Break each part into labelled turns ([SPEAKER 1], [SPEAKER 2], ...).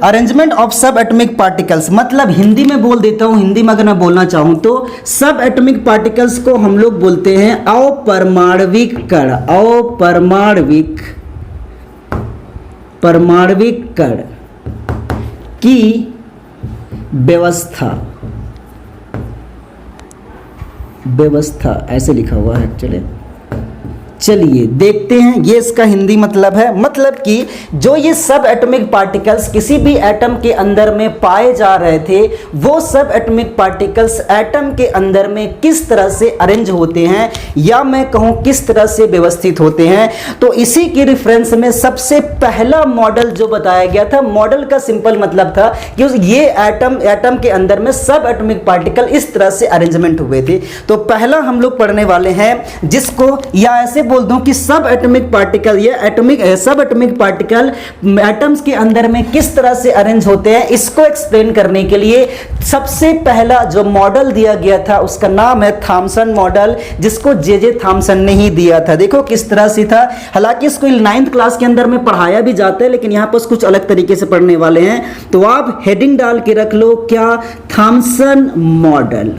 [SPEAKER 1] Arrangement of सब atomic particles, मतलब हिंदी में बोल देता हूं, हिंदी में अगर मैं बोलना चाहूं तो सब एटॉमिक पार्टिकल्स को हम लोग बोलते हैं अपरमाणविक कण, परमाणविक कण की व्यवस्था ऐसे लिखा हुआ है एक्चुअली। चलिए देखते हैं ये इसका हिंदी मतलब है, मतलब कि जो ये सब एटॉमिक पार्टिकल्स किसी भी एटम के अंदर में पाए जा रहे थे, वो सब एटॉमिक पार्टिकल्स एटम के अंदर में किस तरह से अरेंज होते हैं, या मैं कहूं किस तरह से व्यवस्थित होते हैं। तो इसी के रेफरेंस में सबसे पहला मॉडल जो बताया गया था, मॉडल का सिंपल मतलब था कि ये एटम के अंदर में सब एटॉमिक पार्टिकल इस तरह से अरेंजमेंट हुए थे। तो पहला हम लोग पढ़ने वाले हैं जिसको, या ऐसे बोल दूं कि सब एटॉमिक पार्टिकल, ये सब एटॉमिक पार्टिकल एटम्स के अंदर में किस तरह से अरेंज होते हैं, इसको एक्सप्लेन करने के लिए सबसे पहला जो मॉडल दिया गया था उसका नाम है थॉमसन मॉडल, जिसको जे थॉमसन ने ही दिया था। देखो किस तरह से था, हालांकि इसको 9th क्लास के अंदर में पढ़ाया भी जाता है, लेकिन यहां पर कुछ अलग तरीके से पढ़ने वाले हैं। तो आप हेडिंग डाल के रख लो, क्या, थॉमसन मॉडल।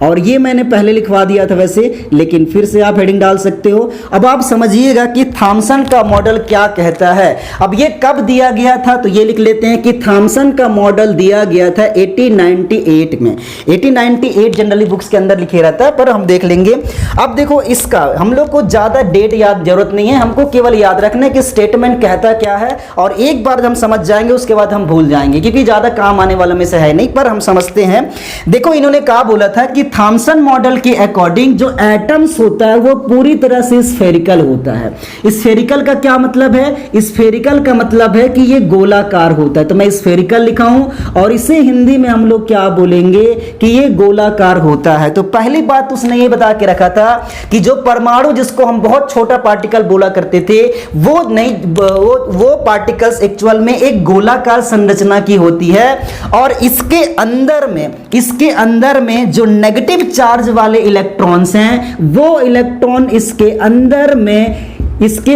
[SPEAKER 1] और ये मैंने पहले लिखवा दिया था वैसे, लेकिन फिर से आप हेडिंग डाल सकते हो। अब आप समझिएगा कि थॉमसन का मॉडल क्या कहता है। अब ये कब दिया गया था, तो ये लिख लेते हैं कि थॉमसन का मॉडल दिया गया था 1898 में। 1898 जनरली बुक्स के अंदर लिखे रहता है, पर हम देख लेंगे। अब देखो इसका हम लोग को ज्यादा डेट याद जरूरत नहीं है, हमको केवल याद रखना है कि स्टेटमेंट कहता क्या है, और एक बार हम समझ जाएंगे उसके बाद हम भूल जाएंगे, क्योंकि ज्यादा काम आने वाला में से है नहीं, पर हम समझते हैं। देखो इन्होंने क्या बोला था कि थॉमसन मॉडल के अकॉर्डिंग जो एटम्स होता है वो पूरी तरह से स्फेरिकल होता है। स्फेरिकल का क्या मतलब है, स्फेरिकल का मतलब है कि ये गोलाकार होता है। तो मैं स्फेरिकल लिखा हूं और इसे हिंदी में हम लोग क्या बोलेंगे कि ये गोलाकार होता है। तो पहली बात उसने ये बता के रखा था कि जो परमाणु, जिसको हम बहुत छोटा पार्टिकल बोला करते थे, वो नहीं, वो पार्टिकल्स एक्चुअल में एक गोलाकार संरचना की होती है, और इसके अंदर में जो नेगेटिव चार्ज वाले इलेक्ट्रॉन्स हैं, वो इलेक्ट्रॉन इसके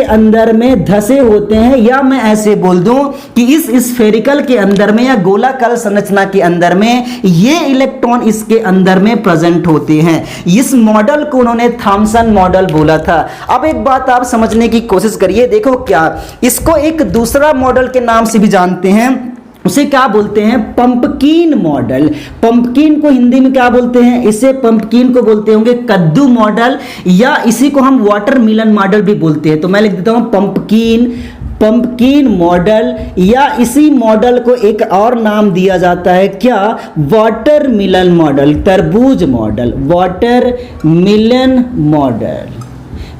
[SPEAKER 1] अंदर में धसे होते हैं, या मैं ऐसे बोल दूं कि इस स्फेरिकल के अंदर में या गोलाकार संरचना के अंदर में ये इलेक्ट्रॉन इसके अंदर में प्रेजेंट होते हैं। इस मॉडल को उन्होंने थॉमसन मॉडल बोला था। अब एक बात आप समझने की कोशिश करिए, देखो क्या, इसको एक दूसरा मॉडल के नाम से भी जानते हैं, उसे क्या बोलते हैं, पंपकिन मॉडल। पंपकिन को हिंदी में क्या बोलते हैं, इसे पंपकिन को बोलते होंगे कद्दू मॉडल, या इसी को हम वाटरमेलन मॉडल भी बोलते हैं। तो मैं लिख देता हूं पंपकिन मॉडल, या इसी मॉडल को एक और नाम दिया जाता है, क्या, वाटरमेलन मॉडल, तरबूज मॉडल, वाटरमेलन मॉडल।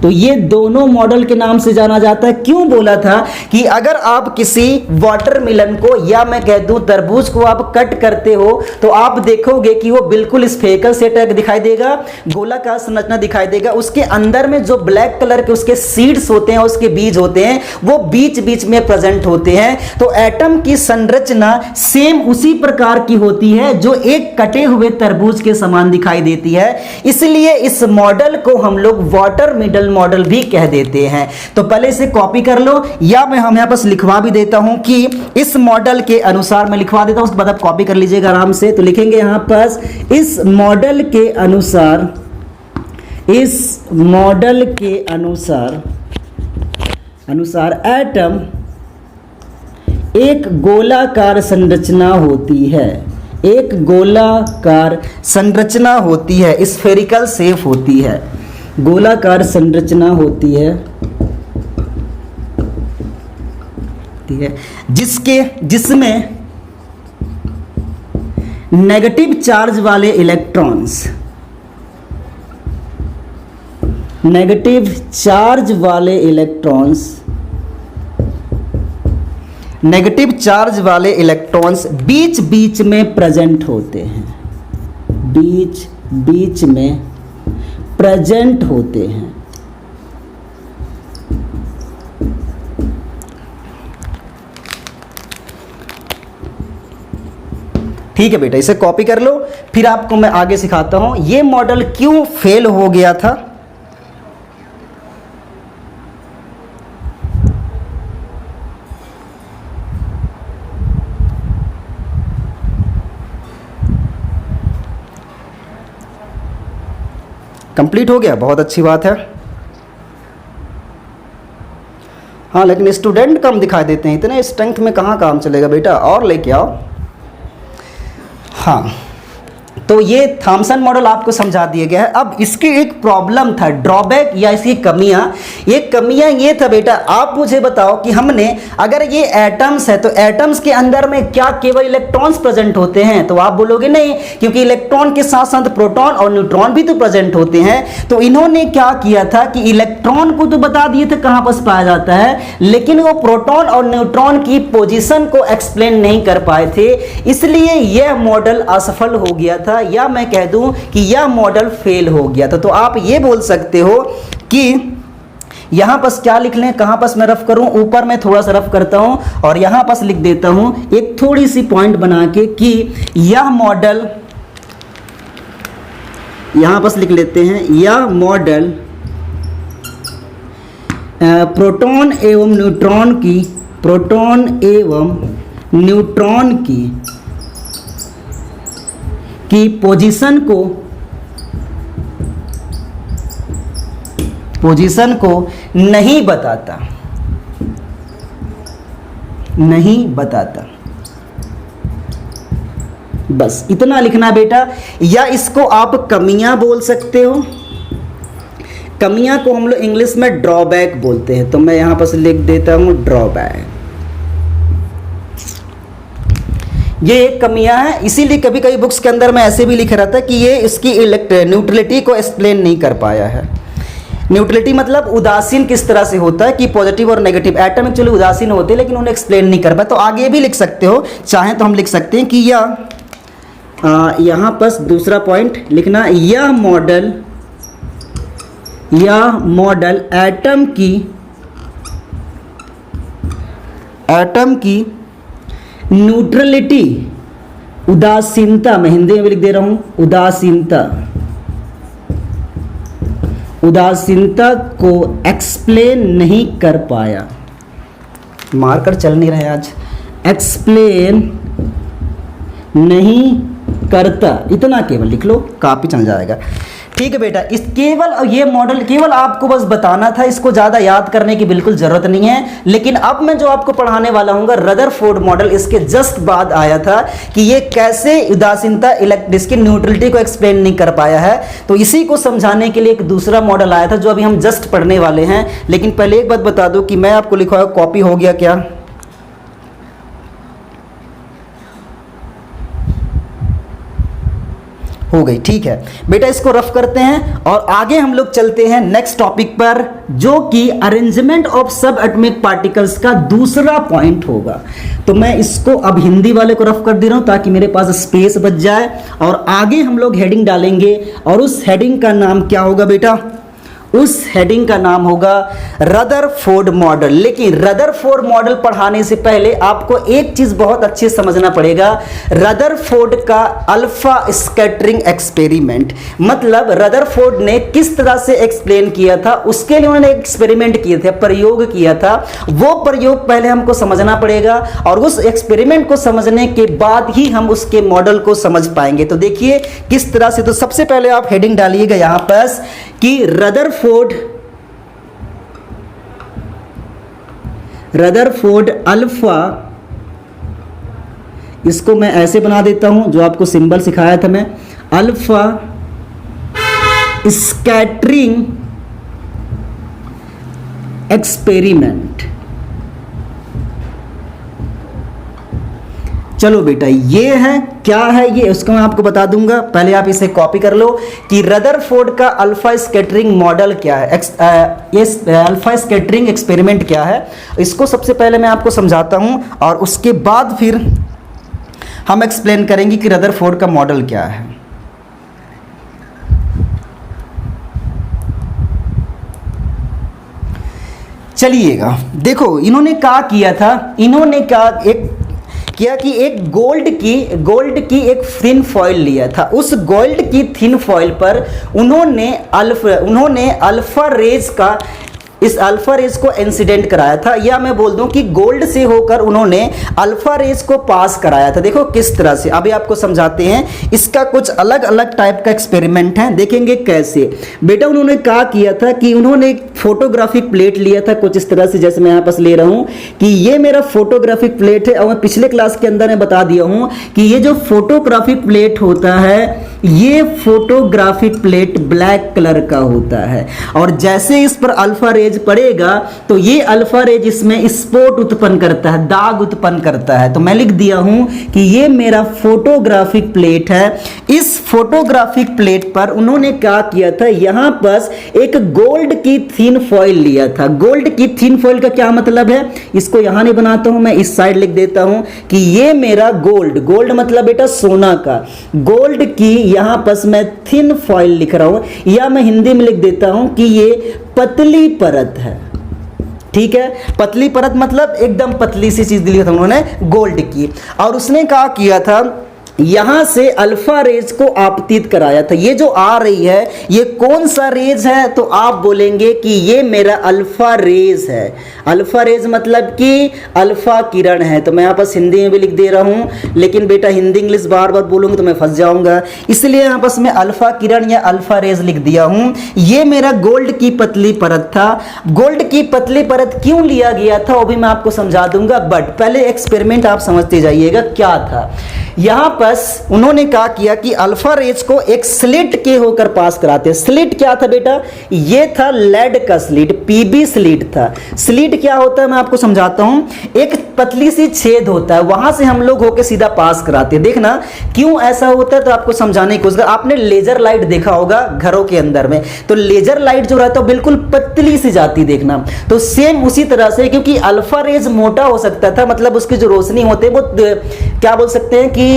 [SPEAKER 1] तो ये दोनों मॉडल के नाम से जाना जाता है। क्यों बोला था कि अगर आप किसी वाटरमेलन को, या मैं कह दूं तरबूज को आप कट करते हो, तो आप देखोगे कि वो बिल्कुल स्फेरिकल सेट दिखाई देगा, गोलाकार संरचना दिखाई देगा। उसके अंदर में जो ब्लैक कलर के उसके सीड्स होते हैं, उसके बीज होते हैं, वो बीच बीच में प्रेजेंट होते हैं। तो एटम की संरचना सेम उसी प्रकार की होती है जो एक कटे हुए तरबूज के समान दिखाई देती है। इसलिए इस मॉडल को हम लोग वाटरमेलन मॉडल भी कह देते हैं। तो पहले इसे कॉपी कर लो, या मैं हम यहां पर लिखवा भी देता हूं कि इस मॉडल के अनुसार, मैं लिखवा देता हूं, उसके बाद आप कॉपी कर लीजिएगा आराम से। तो लिखेंगे यहां पर, इस मॉडल के अनुसार एटम एक गोलाकार संरचना होती है, एक गोलाकार संरचना होती है, स्फेरिकल शेप होती है, गोलाकार संरचना होती है, जिसमें नेगेटिव चार्ज वाले इलेक्ट्रॉन्स, नेगेटिव चार्ज वाले इलेक्ट्रॉन्स बीच बीच में प्रेजेंट होते हैं, बीच बीच में प्रेजेंट होते हैं। ठीक है बेटा, इसे कॉपी कर लो, फिर आपको मैं आगे सिखाता हूं ये मॉडल क्यों फेल हो गया था। कंप्लीट हो गया, बहुत अच्छी बात है। हाँ लेकिन स्टूडेंट कम दिखाई देते हैं, इतने स्ट्रेंथ में कहाँ काम चलेगा बेटा, और लेके आओ। हाँ तो ये थॉमसन मॉडल आपको समझा दिया गया है। अब इसकी एक प्रॉब्लम था, ड्रॉबैक या इसकी कमियां। ये कमियां ये था बेटा, आप मुझे बताओ कि हमने अगर ये एटम्स है तो एटम्स के अंदर में क्या केवल इलेक्ट्रॉन्स प्रेजेंट होते हैं? तो आप बोलोगे नहीं, क्योंकि इलेक्ट्रॉन के साथ साथ प्रोटॉन और न्यूट्रॉन भी तो प्रेजेंट होते हैं। तो इन्होंने क्या किया था कि इलेक्ट्रॉन को तो बता दिए थे कहां पर पाया जाता है, लेकिन वो प्रोटॉन और न्यूट्रॉन की पोजीशन को एक्सप्लेन नहीं कर पाए थे, इसलिए यह मॉडल असफल हो गया था, या मैं कह दूं कि यह मॉडल फेल हो गया था। तो आप ये बोल सकते हो कि यहां पर क्या लिख लें, कहां पर मैं रफ करूं, ऊपर मैं थोड़ा सा रफ करता हूं और यहां पर लिख देता हूं एक थोड़ी सी पॉइंट बना के कि यह मॉडल, यहां पर लिख लेते हैं यह मॉडल प्रोटॉन एवं न्यूट्रॉन की पोजीशन को नहीं बताता। बस इतना लिखना बेटा, या इसको आप कमियां बोल सकते हो। कमियां को हम लोग इंग्लिश में ड्रॉबैक बोलते हैं, तो मैं यहां पर लिख देता हूं ड्रॉबैक। ये एक कमियां है, इसीलिए कभी कभी बुक्स के अंदर मैं ऐसे भी लिख रहा था कि ये इसकी न्यूट्रलिटी को एक्सप्लेन नहीं कर पाया है। न्यूट्रलिटी मतलब उदासीन किस तरह से होता है कि पॉजिटिव और नेगेटिव एटम एक्चुअली उदासीन होते हैं, लेकिन उन्हें एक्सप्लेन नहीं कर पाया। तो आगे भी लिख सकते हो, चाहे तो हम लिख सकते हैं कि यहाँ पर दूसरा पॉइंट लिखना, यह मॉडल एटम की न्यूट्रलिटी, उदासीनता, मैं हिंदी में भी लिख दे रहा हूं, उदासीनता को एक्सप्लेन नहीं कर पाया। मार्कर चल नहीं रहे आज, एक्सप्लेन नहीं करता, इतना केवल लिख लो, काफी चल जाएगा। ठीक है बेटा, इस केवल ये मॉडल केवल आपको बस बताना था, इसको ज़्यादा याद करने की बिल्कुल ज़रूरत नहीं है। लेकिन अब मैं जो आपको पढ़ाने वाला हूँ रदरफोर्ड मॉडल, इसके जस्ट बाद आया था कि ये कैसे उदासीनता इसकी न्यूट्रलिटी को एक्सप्लेन नहीं कर पाया है। तो इसी को समझाने के लिए एक दूसरा मॉडल आया था जो अभी हम जस्ट पढ़ने वाले हैं। लेकिन पहले एक बात बता दूँ कि मैं आपको लिखवाया, कॉपी हो गया क्या? हो गई, ठीक है बेटा, इसको रफ करते हैं और आगे हम लोग चलते हैं नेक्स्ट टॉपिक पर, जो कि अरेंजमेंट ऑफ सब एटॉमिक पार्टिकल्स का दूसरा पॉइंट होगा। तो मैं इसको अब हिंदी वाले को रफ कर दे रहा हूं ताकि मेरे पास स्पेस बच जाए, और आगे हम लोग हेडिंग डालेंगे, और उस हेडिंग का नाम क्या होगा बेटा? उस हेडिंग का नाम होगा रदरफोर्ड मॉडल। लेकिन रदरफोर्ड मॉडल पढ़ाने से पहले आपको एक चीज बहुत अच्छे से समझना पड़ेगा, रदरफोर्ड का अल्फा स्कैटरिंग एक्सपेरिमेंट, मतलब रदरफोर्ड ने किस तरह से एक्सप्लेन किया था, उसके लिए उन्होंने एक्सपेरिमेंट किए थे, प्रयोग किया था। वो प्रयोग पहले हमको समझना पड़ेगा, और उस एक्सपेरिमेंट को समझने के बाद ही हम उसके मॉडल को समझ पाएंगे। तो देखिए किस तरह से, तो सबसे पहले आप हेडिंग डालिएगा यहां पर कि रदरफोर्ड अल्फा, इसको मैं ऐसे बना देता हूं जो आपको सिंबल सिखाया था मैं, अल्फा स्कैटरिंग एक्सपेरिमेंट। चलो बेटा, ये है क्या है, ये उसको मैं आपको बता दूंगा, पहले आप इसे कॉपी कर लो कि रदरफोर्ड का अल्फा स्कैटरिंग मॉडल क्या है, अल्फा स्कैटरिंग एक्सपेरिमेंट क्या है। इसको सबसे पहले मैं आपको समझाता हूं, और उसके बाद फिर हम एक्सप्लेन करेंगे कि रदरफोर्ड का मॉडल क्या है। चलिएगा, देखो इन्होंने क्या किया था, इन्होंने किया कि एक गोल्ड की एक थिन फॉइल लिया था। उस गोल्ड की थिन फॉइल पर उन्होंने अल्फा रेज का इस अल्फा रेज को इंसिडेंट कराया था, या मैं बोल दूं कि गोल्ड से होकर उन्होंने अल्फा रेज को पास कराया था। देखो किस तरह से, अभी आपको समझाते हैं। इसका कुछ अलग अलग टाइप का एक्सपेरिमेंट है, देखेंगे कैसे। बेटा उन्होंने क्या किया था कि उन्होंने एक फोटोग्राफिक प्लेट लिया था कुछ इस तरह से, जैसे मैं यहां पास ले रहा हूं कि ये मेरा फोटोग्राफिक प्लेट है, और मैं पिछले क्लास के अंदर मैं बता दिया हूं कि ये जो फोटोग्राफिक प्लेट होता है, ये फोटोग्राफिक प्लेट ब्लैक कलर का होता है, और जैसे इस पर अल्फा रेज पड़ेगा तो ये अल्फा रेज इसमें स्पॉट उत्पन्न करता है, दाग उत्पन्न करता है। तो मैं लिख दिया हूं कि ये मेरा फोटोग्राफिक प्लेट है। इस फोटोग्राफिक प्लेट पर उन्होंने क्या किया था, यहां पर एक गोल्ड की थिन फॉइल लिया था। गोल्ड की थिन फॉइल का क्या मतलब है, इसको यहां नहीं बनाता हूं मैं, इस साइड लिख देता हूं कि ये मेरा गोल्ड, गोल्ड मतलब बेटा सोना का, गोल्ड की यहां पर मैं थिन फॉइल लिख रहा हूं, या मैं हिंदी में लिख देता हूं कि ये पतली परत है। ठीक है, पतली परत मतलब एकदम पतली सी चीज दी था उन्होंने गोल्ड की, और उसने क्या किया था, यहां से अल्फा रेज को आपतित कराया था। ये जो आ रही है ये कौन सा रेज है, तो आप बोलेंगे कि ये मेरा अल्फा रेज है। अल्फा रेज मतलब कि अल्फा किरण है। तो मैं यहां पर हिंदी में भी लिख दे रहा हूं, लेकिन बेटा हिंदी इंग्लिश बार बार बोलूंगा तो मैं फंस जाऊंगा, इसलिए यहां पर मैं अल्फा किरण या अल्फा रेज लिख दिया हूं। ये मेरा गोल्ड की पतली परत था। गोल्ड की पतली परत क्यों लिया गया था वो भी मैं आपको समझा दूंगा, बट पहले एक्सपेरिमेंट आप समझते जाइएगा क्या था। यहां पर उन्होंने क्या किया कि अल्फा रेज को एक स्लिट के होकर पास कराते हैं। स्लिट क्या था बेटा, ये था लेड का स्लिट, पीबी स्लिट था। स्लिट क्या होता है मैं आपको समझाता हूं, एक पतली सी छेद होता है, वहां से हम लोग होकर सीधा पास कराते हैं। देखना क्यों ऐसा होता है, तो आपको समझाने की कोशिश। आपने लेजर लाइट देखा होगा घरों के अंदर में, तो लेजर लाइट जो रहता है बिल्कुल पतली सी जाती, देखना। तो सेम उसी तरह से, क्योंकि अल्फा रेज मोटा हो सकता था, मतलब उसकी जो रोशनी होती है वो क्या बोल सकते हैं कि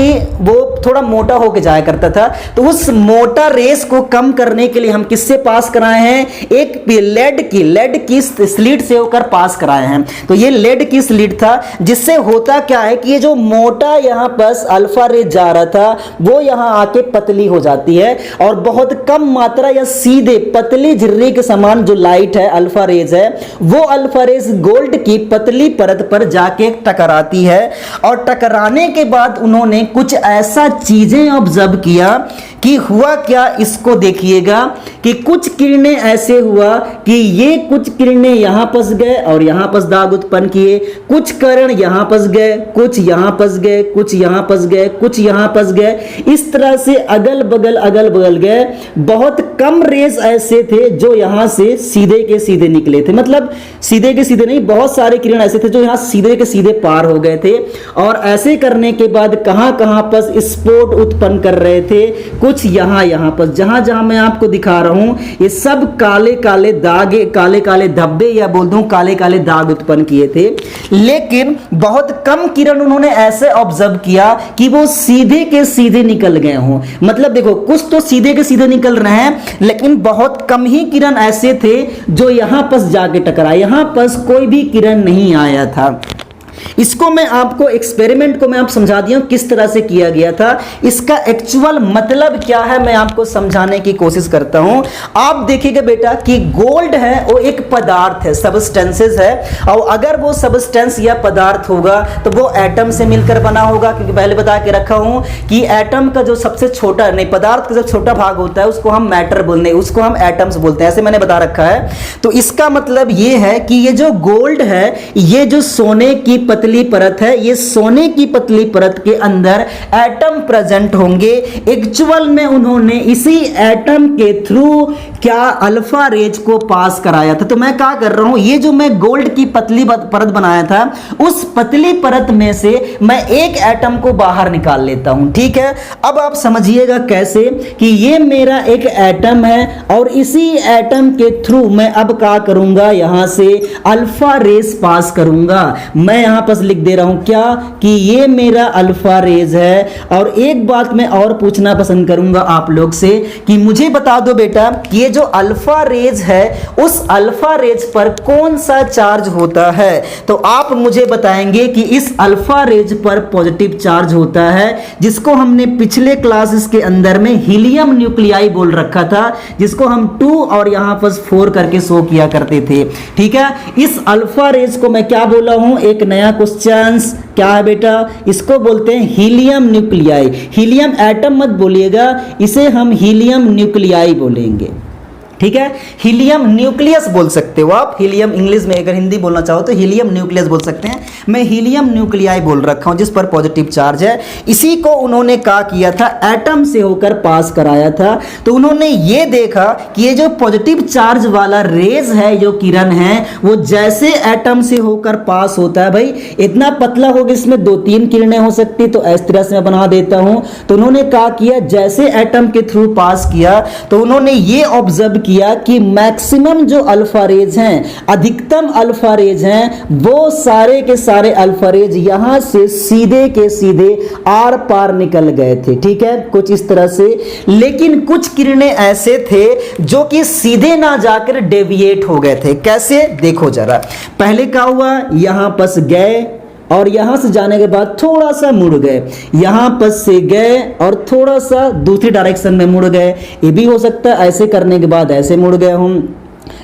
[SPEAKER 1] वो थोड़ा मोटा होकर जाया करता था। तो उस मोटा रेस को कम करने के लिए हम किससे पास कराए हैं, एक लेड की स्लिट से होकर पास कराए हैं। तो ये लेड की स्लिट था, जिससे होता क्या है कि ये जो मोटा यहां पर अल्फा रेज जा रहा था वो यहां आके पतली हो जाती है, और बहुत कम मात्रा या सीधे पतली झिर्री के समान जो लाइट है अल्फा रेज है, वो अल्फा रेज गोल्ड की पतली परत पर जाके टकराती है। और टकराने के बाद उन्होंने कुछ ऐसा चीजें ऑब्जर्व किया कि हुआ क्या, इसको देखिएगा कि कुछ किरणें ऐसे हुआ कि ये कुछ किरणें यहां फंस गए और यहां पर दाग उत्पन्न किए, कुछ किरण यहां फंस गए, कुछ यहां फंस गए, कुछ यहां फंस गए, कुछ यहां फंस गए, इस तरह से अगल बगल गए। बहुत कम रेज ऐसे थे जो यहां से सीधे के सीधे निकले थे, मतलब सीधे के सीधे नहीं, बहुत सारे किरण ऐसे थे जो यहां सीधे के सीधे पार हो गए थे। और ऐसे करने के बाद कहां कहां पर स्पॉट उत्पन्न कर रहे थे, कुछ यहां पर, जहां जहां मैं आपको दिखा रहा हूं ये सब काले काले दागे, काले काले धब्बे या बोल दूं काले काले दाग उत्पन्न किए थे। लेकिन बहुत कम किरण उन्होंने ऐसे ऑब्जर्व किया कि वो सीधे के सीधे निकल गए हों। मतलब देखो कुछ तो सीधे के सीधे निकल रहे हैं, लेकिन बहुत कम ही किरण ऐसे थे जो यहां पर जाके टकराए, यहां पर कोई भी किरण नहीं आया था। इसको मैं आपको एक्सपेरिमेंट को मैं आप समझा दिया हूं किस तरह से किया गया था। इसका एक्चुअल मतलब क्या है मैं आपको समझाने की कोशिश करता हूं। आप देखिएगा बेटा कि गोल्ड है वो एक पदार्थ है, सबस्टेंसेस है, और अगर वो सबस्टेंस या पदार्थ होगा तो वो एटम से मिलकर बना होगा, क्योंकि पहले बता के रखा हूं कि एटम का जो सबसे छोटा नहीं पदार्थ का जो छोटा भाग होता है उसको हम मैटर बोलते हैं, उसको हम एटम्स बोलते हैं, ऐसे मैंने बता रखा है। तो इसका मतलब ये है कि ये जो गोल्ड है, ये जो सोने की पतली परत है, ये सोने की पतली परत के अंदर एटम प्रेजेंट होंगे। एक्चुअल में उन्होंने इसी एटम के थ्रू क्या अल्फा रेज को पास कराया था। तो मैं क्या कर रहा हूं, ये जो मैं गोल्ड की पतली परत बनाया था उस पतली परत में से मैं एक एटम को बाहर निकाल लेता हूं। ठीक है, अब आप समझिएगा कैसे कि ये मेरा एक एटम है और इसी एटम के थ्रू मैं अब क्या करूंगा, यहां से अल्फा रेज पास करूंगा। मैं यहां पर लिख दे रहा हूं क्या, कि ये मेरा अल्फा रेज है। और एक बात मैं और पूछना पसंद करूंगा आप लोग से कि मुझे बता दो बेटा कि ये जो अल्फा रेज है उस अल्फा रेज पर कौन सा चार्ज होता है। तो आप मुझे बताएंगे कि इस अल्फा रेज पर पॉजिटिव चार्ज होता है, जिसको हमने पिछले क्लासेस के अंदर में हीलियम न्यूक्लियाई बोल रखा था, जिसको हम 2 और यहां पर 4 करके शो किया करते थे। ठीक है, इस अल्फा रेज को मैं क्या बोला हूं, एक नया क्वेश्चन क्या है बेटा, इसको बोलते हैं हीलियम न्यूक्लियाई। हीलियम एटम मत बोलिएगा, इसे हम हीलियम न्यूक्लियाई बोलेंगे। ठीक है, हीलियम न्यूक्लियस बोल सकते हो आप, हीलियम इंग्लिश में अगर हिंदी बोलना चाहो तो हीलियम न्यूक्लियस बोल सकते हैं। मैं हीलियम न्यूक्लियाई बोल रखा हूं जिस पर पॉजिटिव चार्ज है। इसी को उन्होंने क्या किया था, एटम से होकर पास कराया था। तो उन्होंने ये देखा कि ये जो पॉजिटिव चार्ज वाला रेज है, जो किरण है, वो जैसे एटम से होकर पास होता है, भाई इतना पतला होगा, इसमें 2-3 किरणें हो सकती, तो इस तरह से मैं बना देता हूं। तो उन्होंने क्या किया, जैसे एटम के थ्रू पास किया तो उन्होंने ये ऑब्जर्व किया कि मैक्सिमम जो अल्फा रेज हैं, अधिकतम अल्फा रेज हैं, वो सारे के सारे अल्फा रेज यहां से सीधे के सीधे आर पार निकल गए थे। ठीक है, कुछ इस तरह से। लेकिन कुछ किरणें ऐसे थे जो कि सीधे ना जाकर डेविएट हो गए थे। कैसे, देखो जरा। पहले क्या हुआ, यहां पर गए और यहां से जाने के बाद थोड़ा सा मुड़ गए, यहां पर से गए और थोड़ा सा दूसरी डायरेक्शन में मुड़ गए। ये भी हो सकता है ऐसे करने के बाद ऐसे मुड़ गए हम,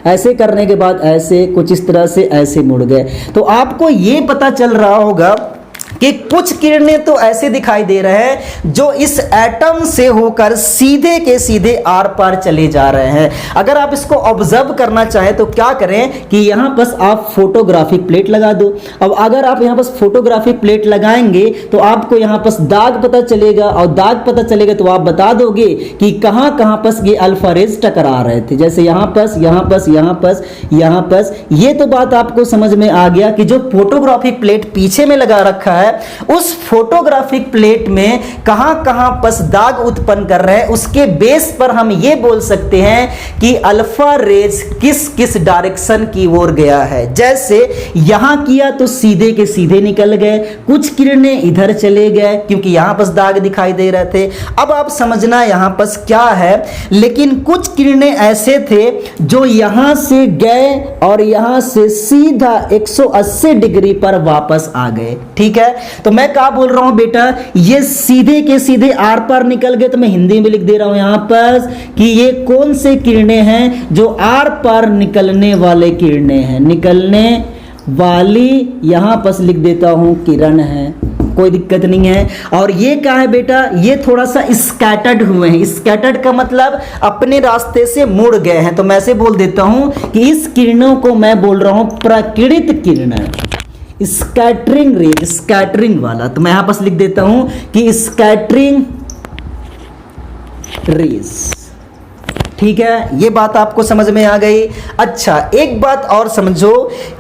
[SPEAKER 1] ऐसे करने के बाद ऐसे, कुछ इस तरह से ऐसे मुड़ गए। तो आपको ये पता चल रहा होगा कि कुछ किरणें तो ऐसे दिखाई दे रहे हैं जो इस एटम से होकर सीधे के सीधे आर पार चले जा रहे हैं। अगर आप इसको ऑब्जर्व करना चाहें तो क्या करें कि यहां पर आप फोटोग्राफिक प्लेट लगा दो। अब अगर आप यहां पर फोटोग्राफिक प्लेट लगाएंगे तो आपको यहां पर दाग पता चलेगा, और दाग पता चलेगा तो आप बता दोगे कि कहां कहां पर ये अल्फा रेज टकरा रहे थे। जैसे यहां पर, यहां पर, यहां पर, यहां पर। ये तो बात आपको समझ में आ गया कि जो फोटोग्राफिक प्लेट पीछे में लगा रखा है, उस फोटोग्राफिक प्लेट में कहां कहां पस दाग उत्पन्न कर रहे हैं, उसके बेस पर हम यह बोल सकते हैं कि अल्फा रेज किस किस डायरेक्शन की ओर गया है। जैसे यहां किया तो सीधे के सीधे निकल गए, कुछ किरणें इधर चले गए क्योंकि यहां पर दाग दिखाई दे रहे थे। अब आप समझना यहां पर क्या है, लेकिन कुछ किरणें ऐसे थे जो यहां से गए और यहां से सीधा 180 डिग्री पर वापस आ गए। ठीक है, तो मैं क्या बोल रहा हूं बेटा, ये सीधे के सीधे आर पार निकल गए। तो मैं हिंदी में लिख दे रहा हूं यहां पर कि ये कौन से किरणें हैं जो आर पार निकलने वाले किरणें हैं, निकलने वाली यहां पर लिख देता हूं किरण है, कोई दिक्कत नहीं है। और ये क्या है बेटा, ये थोड़ा सा स्कैटर्ड हुए हैं। स्कैटर्ड का मतलब अपने रास्ते से मुड़ गए हैं। तो मैं ऐसे बोल देता हूं कि इस किरणों को मैं बोल रहा हूं प्रकीर्णित किरणें, स्कैटरिंग रेज, स्कैटरिंग वाला। तो मैं यहां पर लिख देता हूं कि स्कैटरिंग रेज। ठीक है, ये बात आपको समझ में आ गई। अच्छा, एक बात और समझो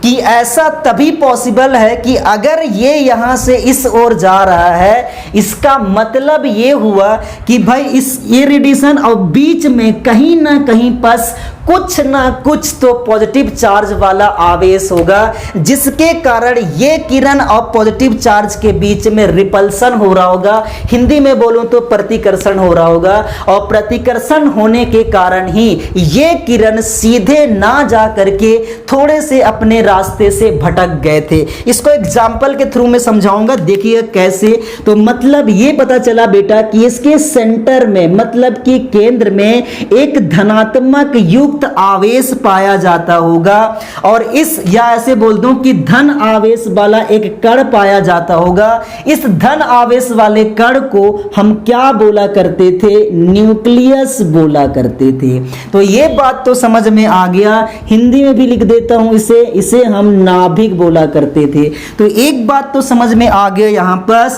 [SPEAKER 1] कि ऐसा तभी पॉसिबल है कि अगर ये यहां से इस ओर जा रहा है, इसका मतलब ये हुआ कि भाई इस ये रेडिएशन और बीच में कहीं ना कहीं पास कुछ ना कुछ तो पॉजिटिव चार्ज वाला आवेश होगा, जिसके कारण ये किरण और पॉजिटिव चार्ज के बीच में रिपल्सन हो रहा होगा। हिंदी में बोलूं तो प्रतिकर्षण हो रहा होगा, और प्रतिकर्षण होने के कारण ही ये किरण सीधे ना जा करके थोड़े से अपने रास्ते से भटक गए थे। इसको एग्जाम्पल के थ्रू में समझाऊंगा, देखिए कैसे। तो मतलब ये पता चला बेटा कि इसके सेंटर में, मतलब कि केंद्र में एक धनात्मक युक्त आवेश पाया जाता होगा, और इस, या ऐसे बोल दूं कि धन आवेश वाला एक कण पाया जाता होगा। इस धन आवेश वाले कण को हम क्या बोला करते थे, न्यूक्लियस बोला करते थे। तो ये बात तो समझ में आ गया। हिंदी में भी लिख देता हूं इसे हम नाभिक बोला करते थे। तो एक बात तो समझ में आ गया यहां पर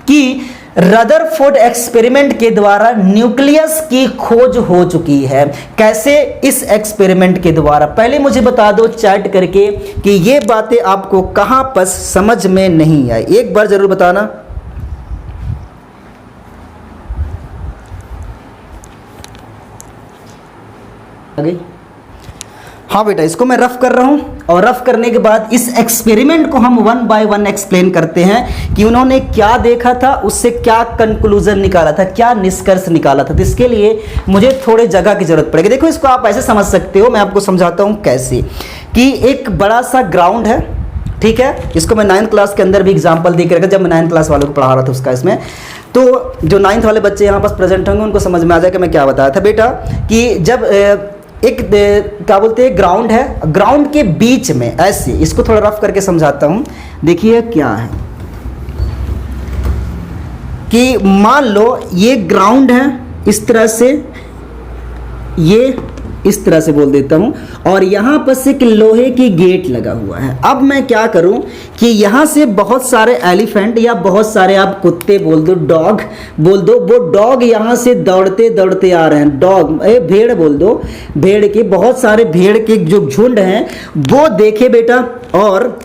[SPEAKER 1] कि रदरफोर्ड एक्सपेरिमेंट के द्वारा न्यूक्लियस की खोज हो चुकी है। कैसे, इस एक्सपेरिमेंट के द्वारा। पहले मुझे बता दो चैट करके कि ये बातें आपको कहां पर समझ में नहीं आई, एक बार जरूर बताना। आगे हाँ बेटा, इसको मैं रफ कर रहा हूँ और रफ करने के बाद इस एक्सपेरिमेंट को हम वन बाय वन एक्सप्लेन करते हैं कि उन्होंने क्या देखा था, उससे क्या कंक्लूजन निकाला था, क्या निष्कर्ष निकाला था। तो इसके लिए मुझे थोड़े जगह की जरूरत पड़ेगी। देखो, इसको आप ऐसे समझ सकते हो, मैं आपको समझाता हूँ कैसे। कि एक बड़ा सा ग्राउंड है, ठीक है। इसको मैं 9th क्लास के अंदर भी एग्जाम्पल दे के रखा, जब मैं 9th क्लास वालों को पढ़ा रहा था उसका इसमें। तो जो 9th वाले बच्चे यहाँ पास प्रेजेंट होंगे उनको समझ में आ जाएगा मैं क्या बताया था बेटा। कि जब क्या बोलते हैं, ग्राउंड है, ग्राउंड के बीच में ऐसे, इसको थोड़ा रफ करके समझाता हूं। देखिए क्या है कि मान लो ये ग्राउंड है, इस तरह से, ये इस तरह से बोल देता हूं, और यहां पर से एक लोहे की गेट लगा हुआ है। अब मैं क्या करूं कि यहां से बहुत सारे एलिफेंट या बहुत सारे आप कुत्ते बोल दो, डॉग बोल दो, वो डॉग यहां से दौड़ते दौड़ते आ रहे हैं। डॉग, भेड़ बोल दो, भेड़ के बहुत सारे भेड़ के जो झुंड हैं वो देखे बेटा, और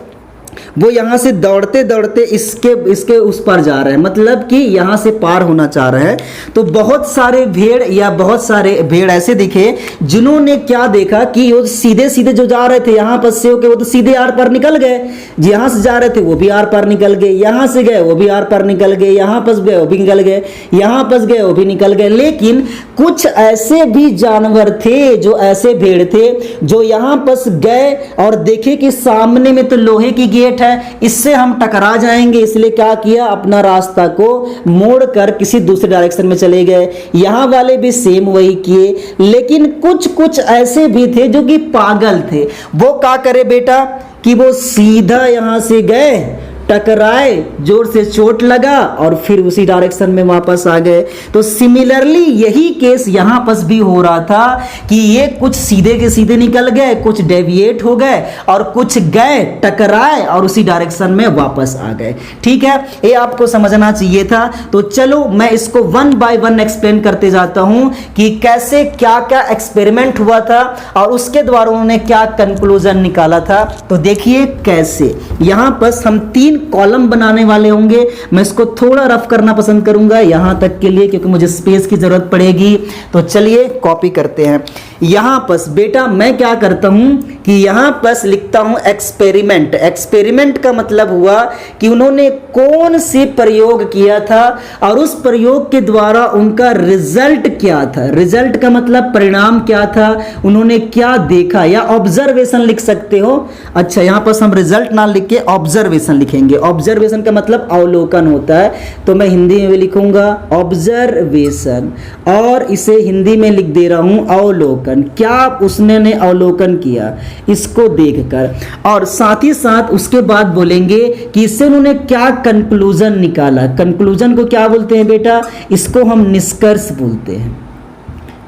[SPEAKER 1] वो यहाँ से दौड़ते दौड़ते इसके उस पार जा रहे हैं, मतलब कि यहाँ से पार होना चाह रहे हैं। तो बहुत सारे भेड़ या बहुत सारे भेड़ ऐसे दिखे जिन्होंने क्या देखा कि वो सीधे सीधे जो जा रहे थे यहाँ पर से होके, वो तो सीधे आर पार निकल गए। यहाँ से जा रहे थे वो भी आर पार निकल गए, यहाँ से गए वो भी आर पार निकल गए, यहाँ फंस गए वो भी निकल गए, यहाँ फंस गए वो भी निकल गए। लेकिन कुछ ऐसे भी जानवर थे, जो ऐसे भेड़ थे जो यहाँ फंस गए और देखे कि सामने में तो लोहे की गेट है, इससे हम टकरा जाएंगे, इसलिए क्या किया, अपना रास्ता को मोड़कर किसी दूसरे डायरेक्शन में चले गए। यहां वाले भी सेम वही किए। लेकिन कुछ कुछ ऐसे भी थे जो कि पागल थे। वो क्या करे बेटा कि वो सीधा यहां से गए, टकराए, जोर से चोट लगा और फिर उसी डायरेक्शन में वापस आ गए। तो सिमिलरली यही केस यहां पर भी हो रहा था कि ये कुछ सीधे के सीधे निकल गए, कुछ डेविएट हो गए और कुछ गए, टकराए और उसी डायरेक्शन में वापस आ गए। ठीक है, ये आपको समझना चाहिए था। तो चलो मैं इसको वन बाय वन एक्सप्लेन करते जाता हूं कि कैसे क्या क्या एक्सपेरिमेंट हुआ था और उसके द्वारा उन्होंने क्या कंक्लूजन निकाला था। तो देखिए कैसे, यहां पर हम 3 कॉलम बनाने वाले होंगे। मैं इसको थोड़ा रफ करना पसंद करूंगा यहां तक के लिए, क्योंकि मुझे स्पेस की जरूरत पड़ेगी। तो चलिए कॉपी करते हैं। यहां पर बेटा मैं क्या करता हूं कि यहां पर लिखता हूं एक्सपेरिमेंट। एक्सपेरिमेंट का मतलब हुआ कि उन्होंने कौन से प्रयोग किया था और उस प्रयोग के द्वारा उनका रिजल्ट क्या था। रिजल्ट का मतलब परिणाम क्या था, उन्होंने क्या देखा, या ऑब्जर्वेशन लिख सकते हो। अच्छा, यहां पर हम रिजल्ट ना लिख के ऑब्जर्वेशन लिखेंगे। ऑब्जर्वेशन का मतलब अवलोकन होता है, तो मैं हिंदी में भी लिखूंगा ऑब्जर्वेशन, और इसे हिंदी में लिख दे रहा हूं अवलोकन। क्या उसने अवलोकन किया इसको देखकर, और साथ ही साथ उसके बाद बोलेंगे कि इससे उन्होंने क्या कंक्लूजन निकाला। कंक्लूजन को क्या बोलते हैं बेटा, इसको हम निष्कर्ष बोलते हैं।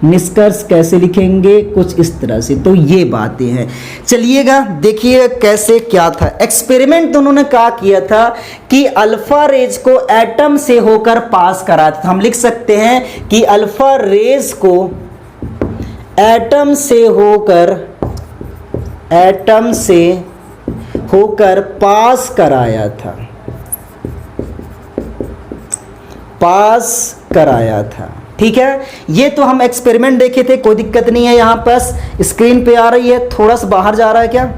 [SPEAKER 1] निष्कर्ष कैसे लिखेंगे, कुछ इस तरह से। तो ये बातें हैं, चलिएगा देखिए कैसे क्या था। एक्सपेरिमेंट तो उन्होंने क्या किया था कि अल्फा रेज को एटम से होकर पास करा था। हम लिख सकते हैं कि अल्फा रेज को एटम से होकर पास कराया था, पास कराया था। ठीक है, ये तो हम एक्सपेरिमेंट देखे थे, कोई दिक्कत नहीं है। यहां पर स्क्रीन पे आ रही है, थोड़ा सा बाहर जा रहा है क्या,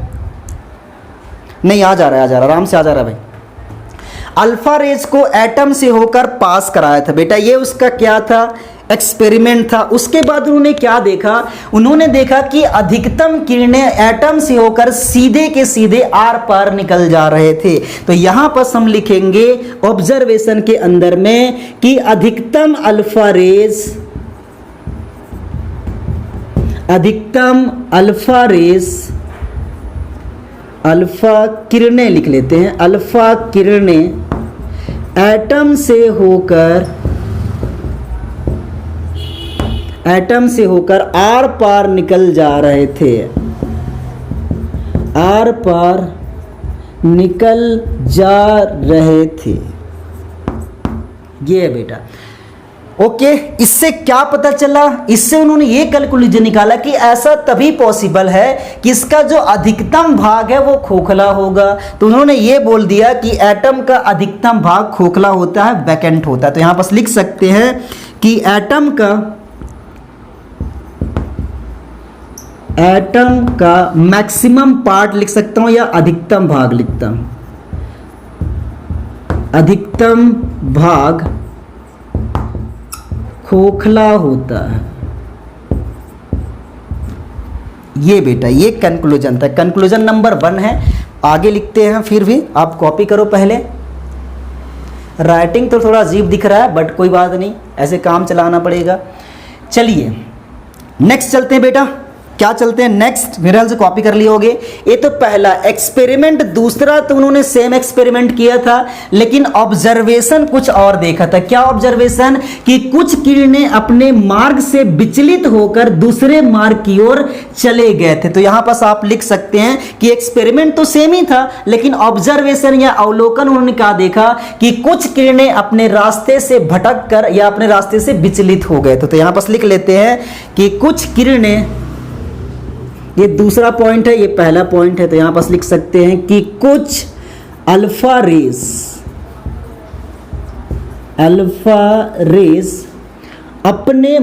[SPEAKER 1] नहीं आ जा रहा है, आराम से आ जा रहा है भाई। अल्फा रेज को एटम से होकर पास कराया था बेटा, ये उसका क्या था, एक्सपेरिमेंट था। उसके बाद उन्होंने क्या देखा, उन्होंने देखा कि अधिकतम किरणें एटम से होकर सीधे के सीधे आर पार निकल जा रहे थे। तो यहां पर हम लिखेंगे ऑब्जर्वेशन के अंदर में कि अधिकतम अल्फा रेज, अधिकतम अल्फा रेज, अल्फा किरणें लिख लेते हैं, अल्फा किरणें एटम से होकर आर पार निकल जा रहे थे, आर पार निकल जा रहे थे। ये है बेटा। ओके, इससे क्या पता चला, इससे उन्होंने ये कैलकुलेशन निकाला कि ऐसा तभी पॉसिबल है कि इसका जो अधिकतम भाग है वो खोखला होगा। तो उन्होंने ये बोल दिया कि एटम का अधिकतम भाग खोखला होता है, वैकेंट होता है। तो यहां पर लिख सकते हैं कि एटम का एटम का मैक्सिमम पार्ट लिख सकता हूं या अधिकतम भाग लिखता हूं, अधिकतम भाग खोखला होता है। ये बेटा ये कंक्लूजन था, कंक्लूजन नंबर 1 है। आगे लिखते हैं, फिर भी आप कॉपी करो पहले। राइटिंग तो थोड़ा अजीब दिख रहा है बट कोई बात नहीं, ऐसे काम चलाना पड़ेगा। चलिए नेक्स्ट चलते हैं बेटा, क्या चलते हैं नेक्स्ट, मेरे ख्याल से कॉपी कर लिए होगे। ये तो पहला एक्सपेरिमेंट, दूसरा तो उन्होंने सेम एक्सपेरिमेंट किया था लेकिन ऑब्जर्वेशन कुछ और देखा था। क्या ऑब्जर्वेशन? कि कुछ किरणें अपने मार्ग से विचलित होकर दूसरे मार्ग की ओर चले गए थे। तो यहां पास आप लिख सकते हैं कि एक्सपेरिमेंट तो सेम ही था लेकिन ऑब्जर्वेशन या अवलोकन उन्होंने क्या देखा कि कुछ किरणें अपने रास्ते से भटक कर या अपने रास्ते से विचलित हो गए। तो यहां पास लिख लेते हैं कि कुछ किरणें, ये दूसरा पॉइंट है, ये पहला पॉइंट है, तो यहां पास लिख सकते हैं कि कुछ अल्फा रेस अपने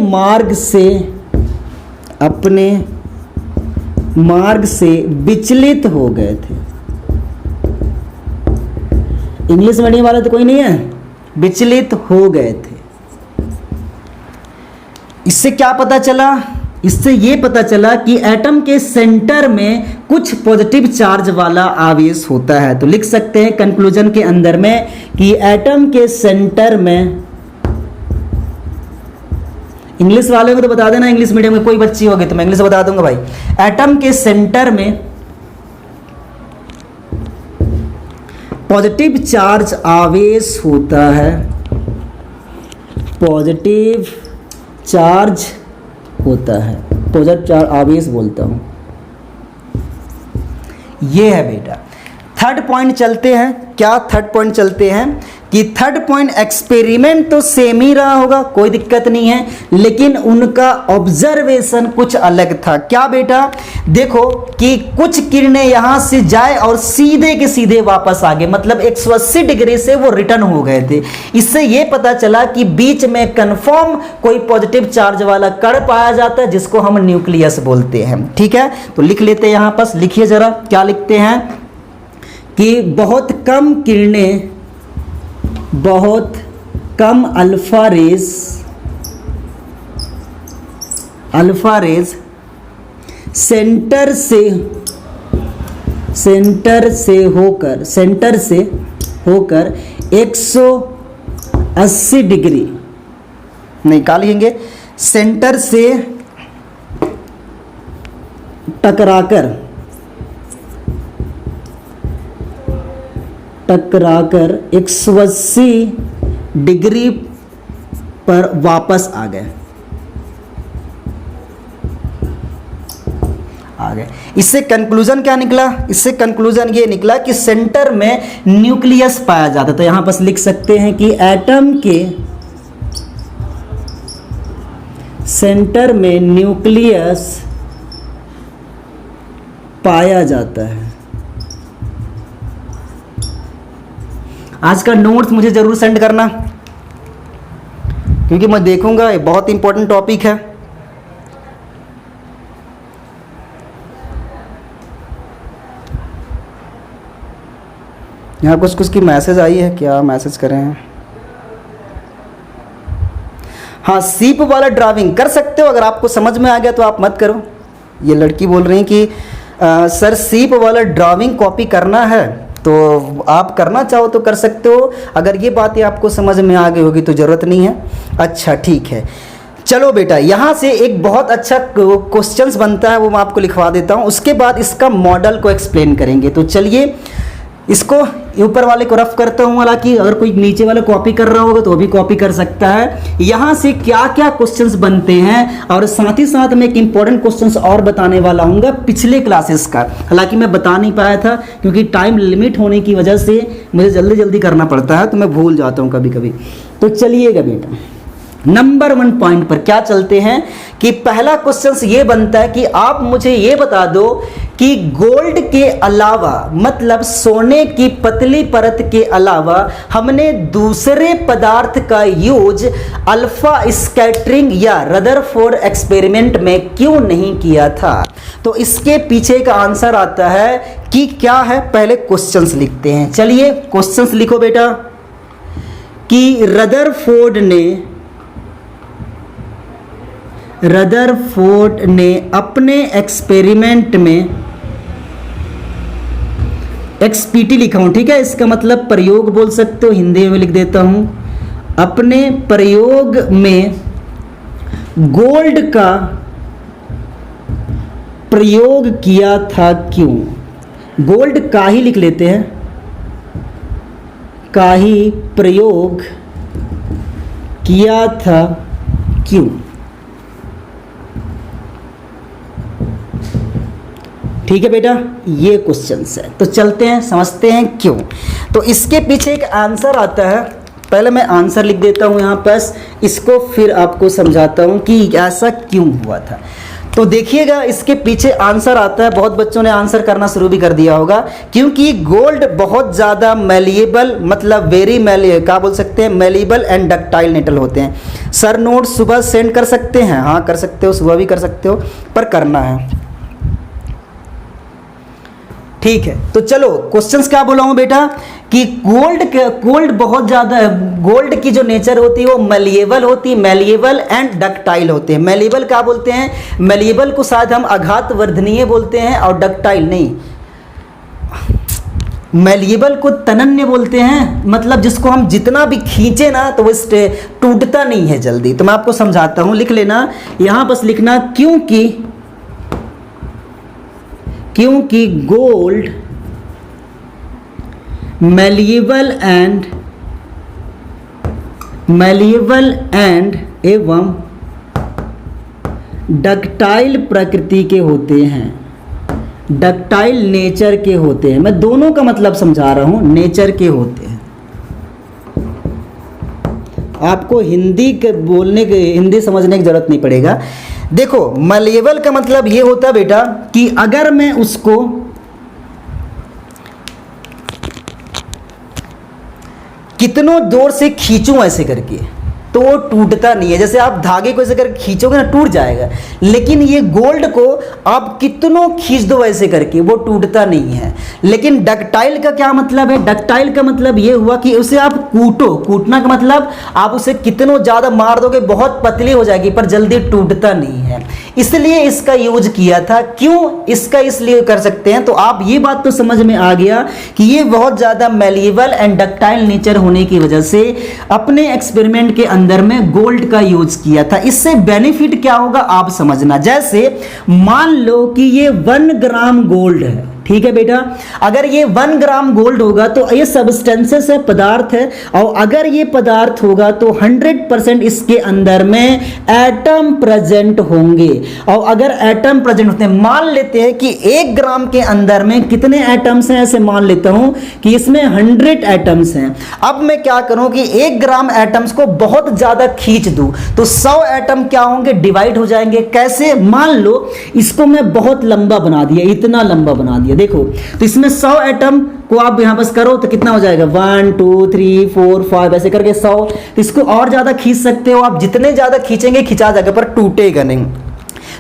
[SPEAKER 1] मार्ग से विचलित हो गए थे। इंग्लिश मीडियम वाला तो कोई नहीं है, विचलित हो गए थे। इससे क्या पता चला? इससे ये पता चला कि एटम के सेंटर में कुछ पॉजिटिव चार्ज वाला आवेश होता है। तो लिख सकते हैं कंक्लूजन के अंदर में कि एटम के सेंटर में, इंग्लिश वाले को तो बता देना, इंग्लिश मीडियम में कोई बच्ची होगी तो मैं इंग्लिश बता दूंगा भाई। एटम के सेंटर में पॉजिटिव चार्ज आवेश होता है, पॉजिटिव चार्ज होता है, पॉजिटिव चार्ज आवेश बोलता हूं। ये है बेटा। थर्ड पॉइंट चलते हैं, क्या थर्ड पॉइंट चलते हैं कि थर्ड पॉइंट एक्सपेरिमेंट तो सेम ही रहा होगा, कोई दिक्कत नहीं है, लेकिन उनका ऑब्जर्वेशन कुछ अलग था। क्या बेटा? देखो कि कुछ किरणें यहां से जाए और सीधे के सीधे वापस आ गए, मतलब 180 डिग्री से वो रिटर्न हो गए थे। इससे ये पता चला कि बीच में कंफर्म कोई पॉजिटिव चार्ज वाला कण पाया जाता है जिसको हम न्यूक्लियस बोलते हैं। ठीक है, तो लिख लेते हैं यहां पास, लिखिए जरा क्या लिखते हैं कि बहुत कम अल्फा रेज सेंटर से होकर 180 डिग्री नहीं का लिखेंगे, सेंटर से टकराकर 180 डिग्री पर वापस आ गए। इससे कंक्लूजन क्या निकला? इससे कंक्लूजन ये निकला कि सेंटर में न्यूक्लियस पाया जाता है। तो यहां पर लिख सकते हैं कि एटम के सेंटर में न्यूक्लियस पाया जाता है। आज का नोट्स मुझे जरूर सेंड करना क्योंकि मैं देखूंगा, ये बहुत इंपॉर्टेंट टॉपिक है। यहाँ कुछ की मैसेज आई है, क्या मैसेज करें हैं? हाँ, सीप वाला ड्राइविंग कर सकते हो, अगर आपको समझ में आ गया तो आप मत करो। ये लड़की बोल रही है कि सर सीप वाला ड्राइविंग कॉपी करना है, तो आप करना चाहो तो कर सकते हो। अगर ये बातें आपको समझ में आ गई होगी तो ज़रूरत नहीं है। अच्छा ठीक है, चलो बेटा, यहाँ से एक बहुत अच्छा क्वेश्चंस बनता है, वो मैं आपको लिखवा देता हूँ। उसके बाद इसका मॉडल को एक्सप्लेन करेंगे। तो चलिए इसको ऊपर वाले को रफ करता हूँ, हालांकि अगर कोई नीचे वाला कॉपी कर रहा होगा तो वो भी कॉपी कर सकता है। यहाँ से क्या क्या क्वेश्चंस बनते हैं, और साथ ही साथ मैं एक इंपॉर्टेंट क्वेश्चंस और बताने वाला हूँ पिछले क्लासेस का। हालांकि मैं बता नहीं पाया था क्योंकि टाइम लिमिट होने की वजह से मुझे जल्दी जल्दी करना पड़ता है, तो मैं भूल जाता हूँ कभी कभी। तो चलिएगा बेटा, नंबर 1 पॉइंट पर क्या चलते हैं कि पहला क्वेश्चन ये बनता है कि आप मुझे ये बता दो कि गोल्ड के अलावा मतलब सोने की पतली परत के अलावा हमने दूसरे पदार्थ का यूज अल्फा स्कैटरिंग या रदरफोर्ड एक्सपेरिमेंट में क्यों नहीं किया था। तो इसके पीछे का आंसर आता है कि क्या है, पहले क्वेश्चंस लिखते हैं। चलिए क्वेश्चंस लिखो बेटा कि रदरफोर्ड ने अपने एक्सपेरिमेंट में, एक्सपीटी लिखा हूं, ठीक है, इसका मतलब प्रयोग बोल सकते हो, हिंदी में लिख देता हूं, अपने प्रयोग में गोल्ड का प्रयोग किया था क्यों। गोल्ड का ही लिख लेते हैं, का ही प्रयोग किया था क्यों। ठीक है बेटा, ये क्वेश्चंस है। तो चलते हैं समझते हैं क्यों। तो इसके पीछे एक आंसर आता है, पहले मैं आंसर लिख देता हूं यहां पर, इसको फिर आपको समझाता हूं कि ऐसा क्यों हुआ था। तो देखिएगा इसके पीछे आंसर आता है, बहुत बच्चों ने आंसर करना शुरू भी कर दिया होगा, क्योंकि गोल्ड बहुत ज़्यादा मेलिएबल मतलब वेरी क्या बोल सकते हैं, मेलिएबल एंड डक्टाइल मेटल होते हैं। सर नोट सुबह सेंड कर सकते हैं, हाँ कर सकते हो, सुबह भी कर सकते हो, पर करना है। ठीक है, तो चलो क्वेश्चंस क्या बोला हूं बेटा कि गोल्ड बहुत ज़्यादा, गोल्ड की जो नेचर होती है वो मेलिएबल होती है, मेलिएबल एंड डक्टाइल होते हैं। मेलिएबल क्या बोलते हैं, मेलिएबल को शायद हम आघात वर्धनीय बोलते हैं, और डक्टाइल नहीं, मेलिएबल को तनन्य बोलते हैं, मतलब जिसको हम जितना भी खींचे ना तो वो टूटता नहीं है जल्दी। तो मैं आपको समझाता हूं, लिख लेना यहां बस लिखना, क्योंकि गोल्ड मेलिएबल एंड एवं डक्टाइल प्रकृति के होते हैं, डक्टाइल नेचर के होते हैं। मैं दोनों का मतलब समझा रहा हूं, नेचर के होते हैं। आपको हिंदी के बोलने के, हिंदी समझने की जरूरत नहीं पड़ेगा। देखो मेलिएबल का मतलब ये होता है बेटा कि अगर मैं उसको कितनों जोर से खींचूं ऐसे करके तो वो टूटता नहीं है। जैसे आप धागे को ऐसे करके खींचोगे ना टूट जाएगा, लेकिन ये गोल्ड को आप कितनों खींच दो ऐसे करके वो टूटता नहीं है। लेकिन डक्टाइल का क्या मतलब है, डक्टाइल का मतलब ये हुआ कि उसे आप कूटना का मतलब आप उसे कितनों ज़्यादा मार दोगे बहुत पतली हो जाएगी पर जल्दी टूटता नहीं है, इसलिए इसका यूज किया था। क्यों इसका इसलिए कर सकते हैं, तो आप ये बात तो समझ में आ गया कि ये बहुत ज़्यादा मेलिएबल एंड डक्टाइल नेचर होने की वजह से अपने एक्सपेरिमेंट के अंदर में गोल्ड का यूज किया था। इससे बेनिफिट क्या होगा आप समझना। जैसे मान लो कि ये 1 ग्राम गोल्ड है, ठीक है बेटा, अगर ये 1 ग्राम गोल्ड होगा तो ये सब्सटेंसेस है, पदार्थ है, और अगर ये पदार्थ होगा तो 100% इसके अंदर में एटम प्रेजेंट होंगे। और अगर एटम प्रेजेंट होते हैं, मान लेते हैं कि 1 ग्राम के अंदर में कितने एटम्स हैं, ऐसे मान लेता हूं कि इसमें 100 एटम्स हैं। अब मैं क्या करूं कि 1 ग्राम एटम्स को बहुत ज्यादा खींच दूं तो 100 एटम क्या होंगे, डिवाइड हो जाएंगे। कैसे, मान लो इसको मैं बहुत लंबा बना दिया, इतना लंबा बना दिया, देखो तो इसमें 100 एटम को आप यहां बस करो तो कितना हो जाएगा, 1 2 3 4 5 ऐसे करके 100। तो इसको और ज्यादा खींच सकते हो आप, जितने ज्यादा खींचेंगे खिंचा जाएगा पर टूटेगा नहीं।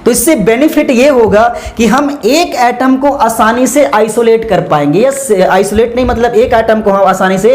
[SPEAKER 1] तो इससे बेनिफिट ये होगा कि हम एक एटम को आसानी से आइसोलेट कर पाएंगे, या आइसोलेट नहीं मतलब एक एटम को हम आसानी से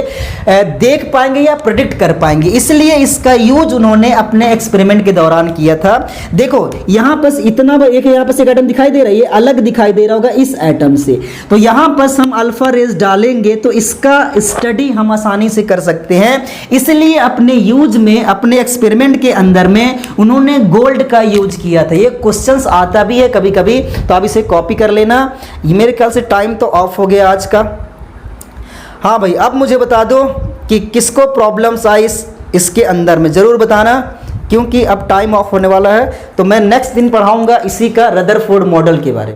[SPEAKER 1] देख पाएंगे या प्रेडिक्ट कर पाएंगे। इसलिए इसका यूज उन्होंने अपने एक्सपेरिमेंट के दौरान किया था। देखो यहां पर इतना एक यहां पर एक एटम दिखाई दे रहा है, ये अलग दिखाई दे रहा होगा इस एटम से, तो यहां पर हम अल्फा रेज डालेंगे तो इसका स्टडी हम आसानी से कर सकते हैं। इसलिए अपने यूज में, अपने एक्सपेरिमेंट के अंदर में उन्होंने गोल्ड का यूज किया था। ये क्वेश्चंस आता भी है कभी कभी, तो आप इसे कॉपी कर लेना। मेरे ख्याल से टाइम तो ऑफ हो गया आज का। हाँ भाई, अब मुझे बता दो कि किसको प्रॉब्लम्स आई इसके अंदर में, जरूर बताना, क्योंकि अब टाइम ऑफ होने वाला है। तो मैं नेक्स्ट दिन पढ़ाऊंगा इसी का रदरफोर्ड मॉडल के बारे में।